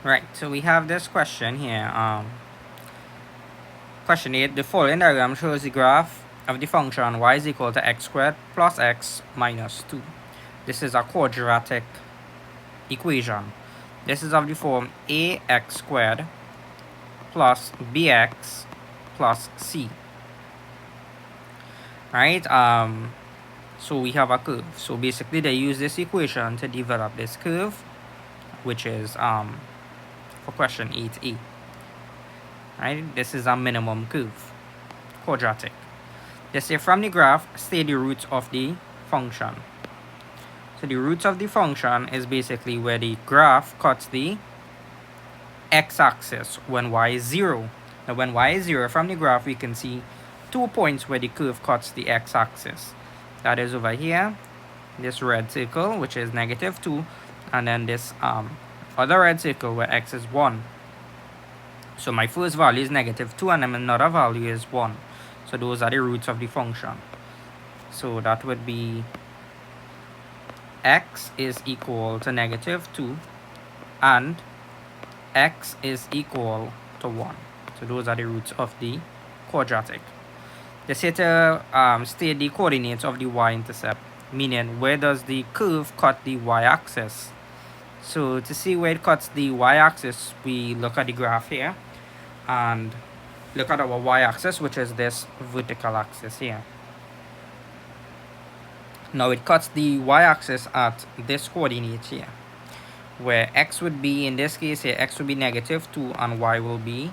Right, so we have this question here. Question 8. The following diagram shows the graph of the function y is equal to x squared plus x minus 2. This is a quadratic equation. This is of the form ax squared plus bx plus c. Right? So we have a curve. So basically they use this equation to develop this curve, which is for question 8a. Right? This is a minimum curve, quadratic. They say from the graph, state the roots of the function. So the roots of the function is basically where the graph cuts the x-axis when y is 0. Now when y is 0, from the graph we can see 2 points where the curve cuts the x-axis. That is over here, this red circle, which is -2, and then this other red circle where x is 1. So my first value is -2 and then another value is 1. So those are the roots of the function. So that would be x is equal to -2 and x is equal to 1. So those are the roots of the quadratic. They say to state the coordinates of the y-intercept, meaning where does the curve cut the y-axis. So to see where it cuts the y-axis, we look at the graph here and look at our y-axis, which is this vertical axis here. Now it cuts the y-axis at this coordinate here, where x would be, in this case here, x would be -2 and y will be,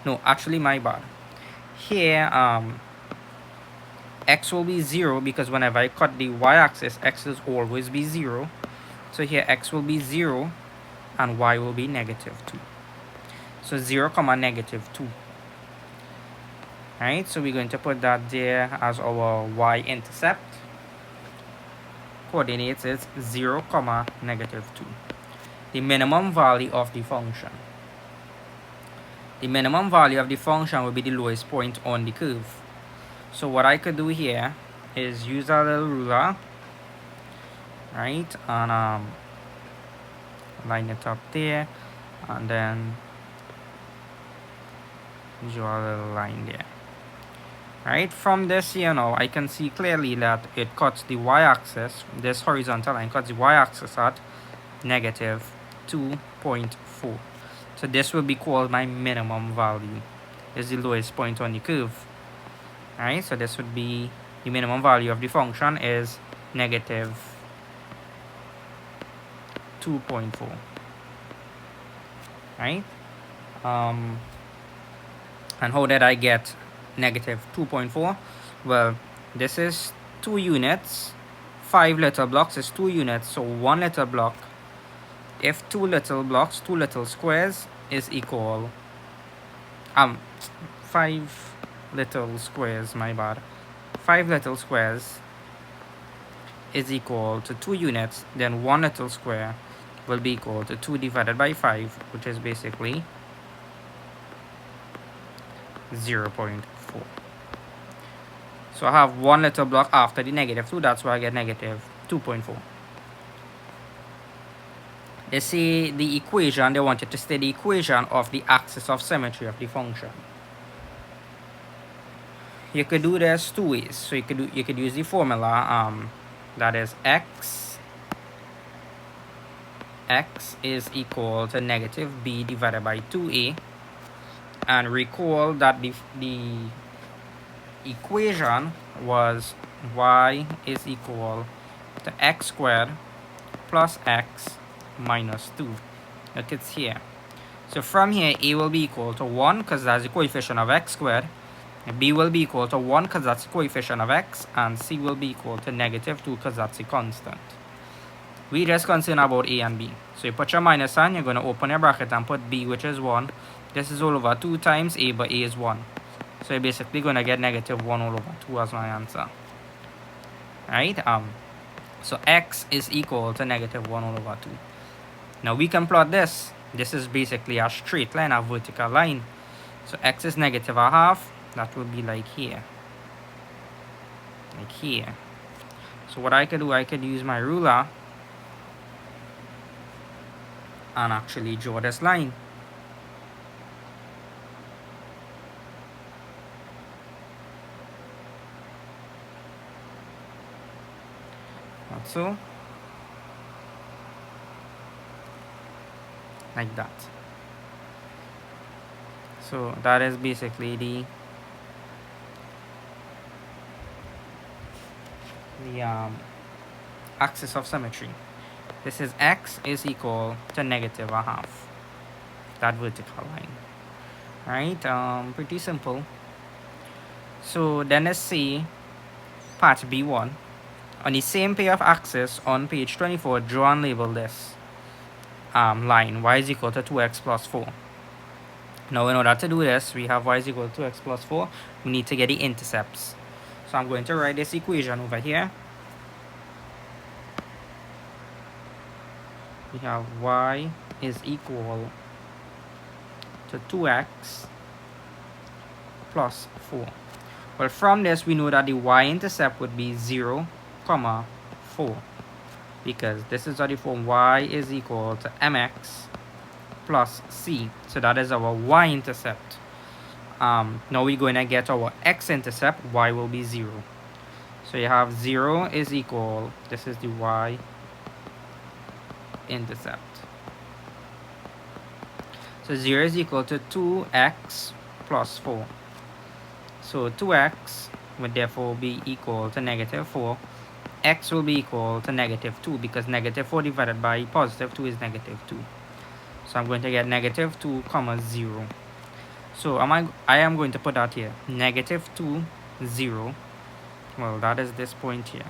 no, actually my bad. Here, x will be 0 because whenever I cut the y-axis, x will always be 0. So here x will be 0 and y will be -2. So 0, -2. Alright, so we're going to put that there as our y-intercept. Coordinates is 0, -2. The minimum value of the function. The minimum value of the function will be the lowest point on the curve. So what I could do here is use a little ruler, right, and line it up there, and then draw a little line there. Right, from this here now, I can see clearly that it cuts the y-axis, this horizontal line cuts the y-axis at -2.4. So this will be called my minimum value. This is the lowest point on the curve. Alright, so this would be the minimum value of the function is -2.4. Right? And how did I get -2.4? Well, this is 2 units. 5 little blocks is 2 units. So 1 little block, if 2 little blocks, 2 little squares is equal 5 little squares, my bad. 5 little squares is equal to 2 units, then 1 little square will be equal to 2 divided by 5, which is basically 0.4. So I have 1 little block after the -2, that's why I get -2.4. They say the equation, they want you to state the equation of the axis of symmetry of the function. You could do this 2 ways. So you could use the formula, that is x is equal to -b divided by 2a, and recall that the equation was y is equal to x squared plus x minus 2. Look, it's here. So from here, a will be equal to 1 because that's the coefficient of x squared, b will be equal to 1 because that's the coefficient of x, and c will be equal to -2 because that's the constant. We just concerned about a and b. So you put your minus sign, you're going to open your bracket and put b, which is 1. This is all over 2 times a, but a is 1. So you're basically going to get -1 all over 2 as my answer. Right? So x is equal to -1 all over 2. Now we can plot this. This is basically a straight line, a vertical line. So x is -1/2. That would be like here. Like here. So what I could do, I could use my ruler and actually draw this line. Like so. Like that. So that is basically the axis of symmetry. This is x is equal to negative a half. That vertical line. Right? Pretty simple. So then let's see part B1. On the same pair of axes on page 24, draw and label this line y is equal to 2x plus 4. Now in order to do this, we have y is equal to 2x plus 4. We need to get the intercepts. So I'm going to write this equation over here. We have y is equal to 2x plus 4. Well, from this, we know that the y-intercept would be 0, 4. Because this is the form y is equal to mx plus c. So that is our y-intercept. Now we're going to get our x-intercept. Y will be 0. So you have 0 is equal, this is the y-intercept. So 0 is equal to 2x plus 4. So 2x would therefore be equal to negative 4. X will be equal to negative 2 because negative 4 divided by positive 2 is negative 2. So I'm going to get negative 2, 0. So I am going to put that here. Negative 2, 0. Well, that is this point here.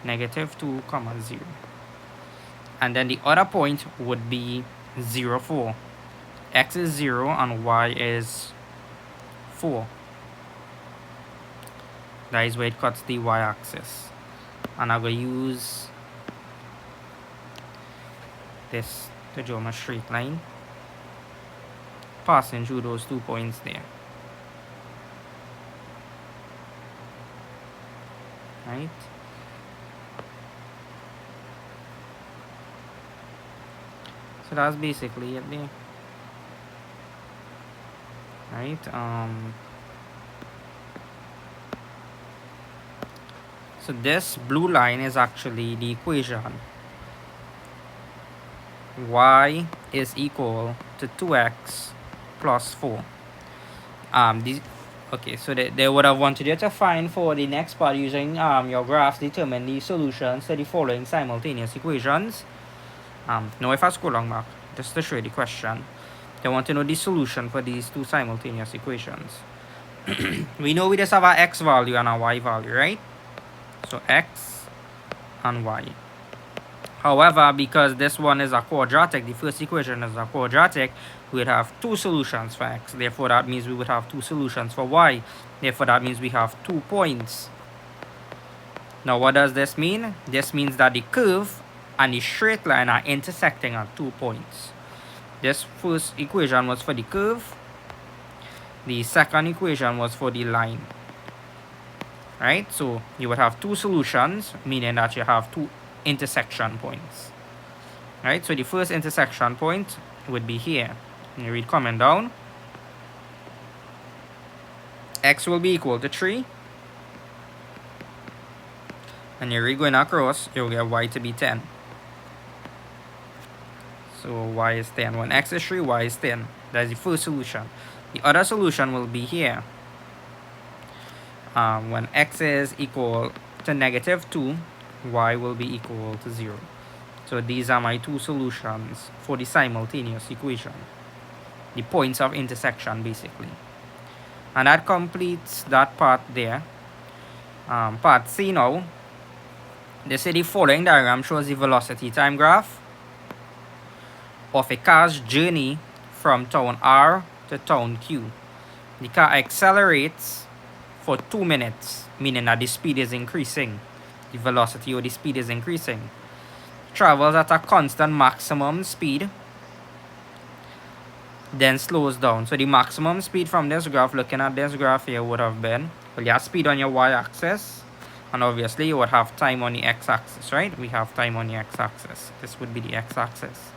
Negative 2, 0. And then the other point would be 0, 4. X is 0 and y is 4. That is where it cuts the y-axis. And I'm going to use this to draw my straight line, passing through those 2 points there. Right? So that's basically it there. Right? So this blue line is actually the equation. Y is equal to 2x plus 4. Okay, so they would have wanted you to find for the next part using your graphs determine the solutions to the following simultaneous equations. Now if I scroll along back, just to show you the question, they want to know the solution for these two simultaneous equations. We know we just have our x value and our y value, right? So x and y. However, because this one is a quadratic, the first equation is a quadratic, we would have two solutions for x. Therefore, that means we would have two solutions for y. Therefore, that means we have 2 points. Now, what does this mean? This means that the curve and the straight line are intersecting at 2 points. This first equation was for the curve. The second equation was for the line. Right? So, you would have 2 solutions, meaning that you have 2 intersection points. Right? So, the first intersection point would be here. And you read comment down. X will be equal to 3. And you read going across, you'll get y to be 10. So y is 10. When x is 3, y is 10. That's the first solution. The other solution will be here. When x is equal to negative 2, y will be equal to 0. So these are my 2 solutions for the simultaneous equation. The points of intersection, basically. And that completes that part there. Part C now. They say the following diagram shows the velocity time graph of a car's journey from town R to town Q. The car accelerates for 2 minutes, meaning that the speed is increasing. The velocity or the speed is increasing. Travels at a constant maximum speed, then slows down. So the maximum speed from this graph, looking at this graph here, would have been, well, you have speed on your y-axis, and obviously you would have time on the x-axis, right? We have time on the x-axis. This would be the x-axis.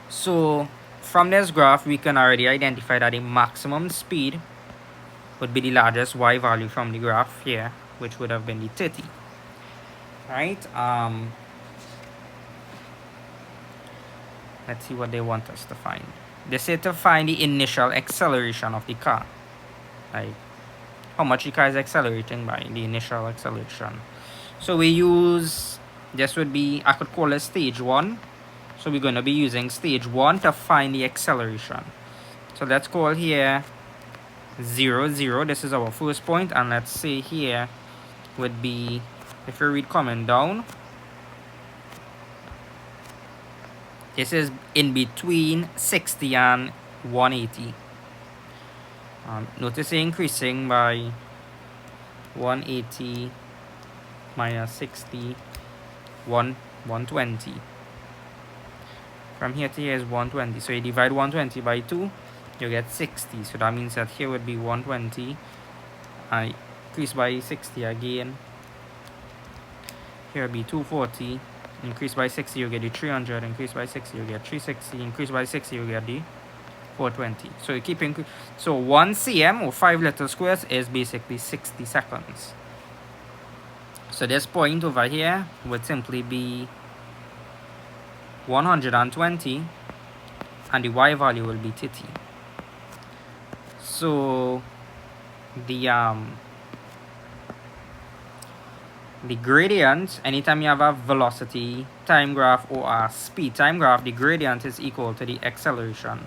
So from this graph, we can already identify that the maximum speed would be the largest y value from the graph here, which would have been the 30. Right? Let's see what they want us to find. They say to find the initial acceleration of the car. Like how much the car is accelerating by the initial acceleration. So we use, this would be, I could call it stage 1. So we're going to be using stage 1 to find the acceleration. So let's call here 0, 0. This is our first point. And let's say here would be, if you read comment down, this is in between 60 and 180. Notice it increasing by 180 minus 60, 120. From here to here is 120. So you divide 120 by 2, you get 60. So that means that here would be 120. I increase by 60 again. Here would be 240. Increase by 60, you get the 300. Increase by 60, you get 360. Increase by 60, you get the 420. So you keep increasing. So 1 cm or 5 little squares is basically 60 seconds. So this point over here would simply be 120, and the y value will be 30. So the gradient, anytime you have a velocity time graph or a speed time graph, the gradient is equal to the acceleration.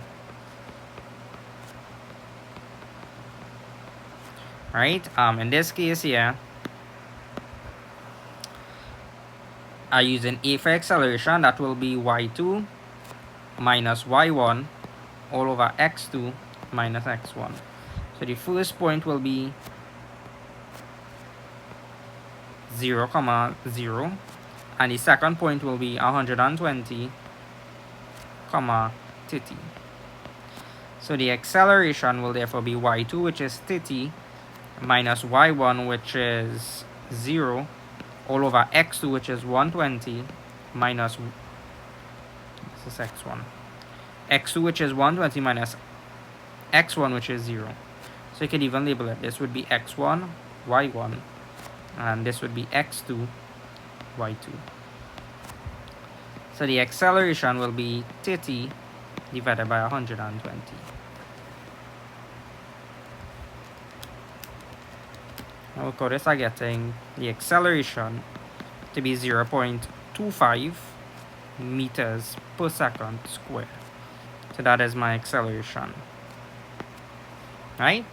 Right? In this case here, I use an a for acceleration, that will be y2 minus y1 all over x2 minus x1. So the first point will be 0, 0, and the second point will be 120, 30. So the acceleration will therefore be y2, which is 30, minus y1, which is 0, all over x2, which is 120, minus, this is x1, x2, which is 120, minus x1, which is 0. So you can even label it. This would be x1, y1, and this would be x2, y2. So the acceleration will be 30 divided by 120. Now of course, I'm getting the acceleration to be 0.25 meters per second squared. So that is my acceleration. Right?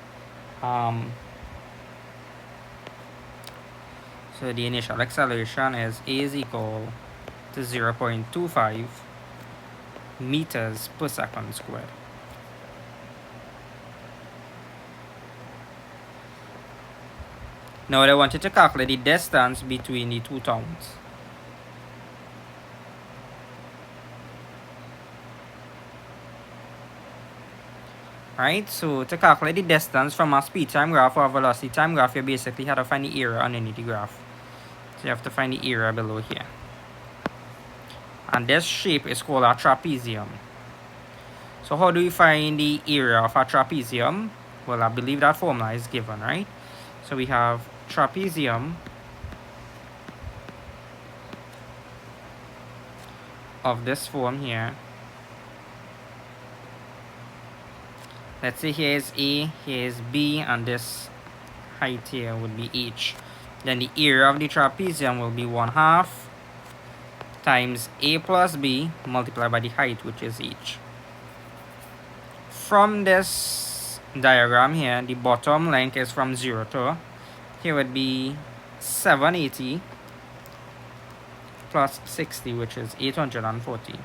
So the initial acceleration is a is equal to 0.25 meters per second squared. Now I want you to calculate the distance between the two towns. Right, so to calculate the distance from a speed time graph or a velocity time graph, you basically have to find the area underneath the graph. So you have to find the area below here. And this shape is called a trapezium. So how do we find the area of a trapezium? Well, I believe that formula is given, right? So we have trapezium of this form here. Let's say here is A, here is B, and this height here would be H. Then the area of the trapezium will be 1/2 times A plus B multiplied by the height, which is H. From this diagram here, the bottom length is from 0 to, here would be 780 plus 60, which is 840.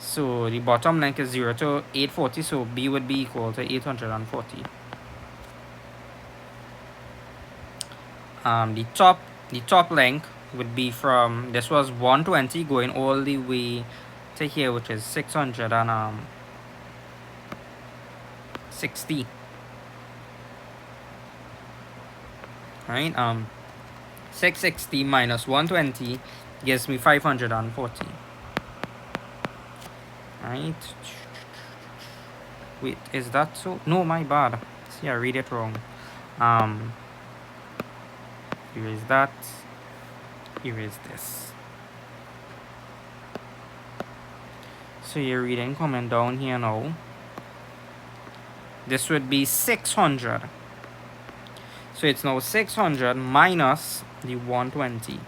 So the bottom length is 0 to 840, so B would be equal to 840. The top length would be from, this was 120 going all the way to here, which is 660. Right, 660 minus 120 gives me 540. Right? Wait, is that so? No, my bad. See, I read it wrong. Here is that. Here is this. So your reading coming down here now. This would be 600. So it's now 600 minus the 120.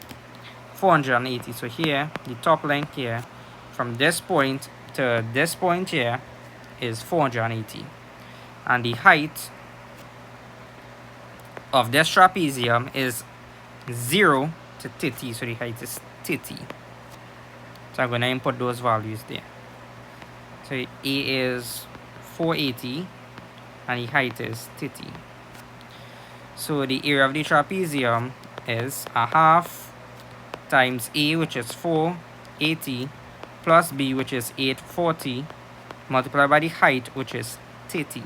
480. So here, the top length here, from this point to this point here, is 480. And the height of this trapezium is 0 to 30. So the height is 30. So I'm going to input those values there. So A is 480 and the height is 30. So the area of the trapezium is a half times A, which is 480, plus B, which is 840, multiplied by the height, which is 30.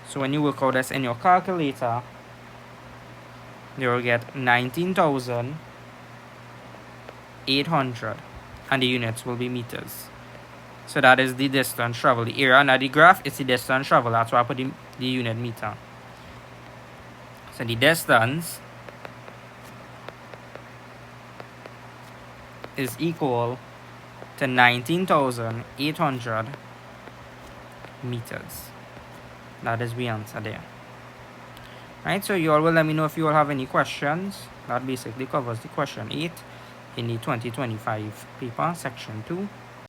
So when you work out this in your calculator, you will get 19,800, and the units will be meters. So that is the distance traveled. The area under the graph is the distance traveled. That's why I put the unit meter. So the distance is equal to 19,800 meters. That is the answer there. Right, so you all will let me know if you all have any questions. That basically covers the question 8 in the 2025 paper, section 2.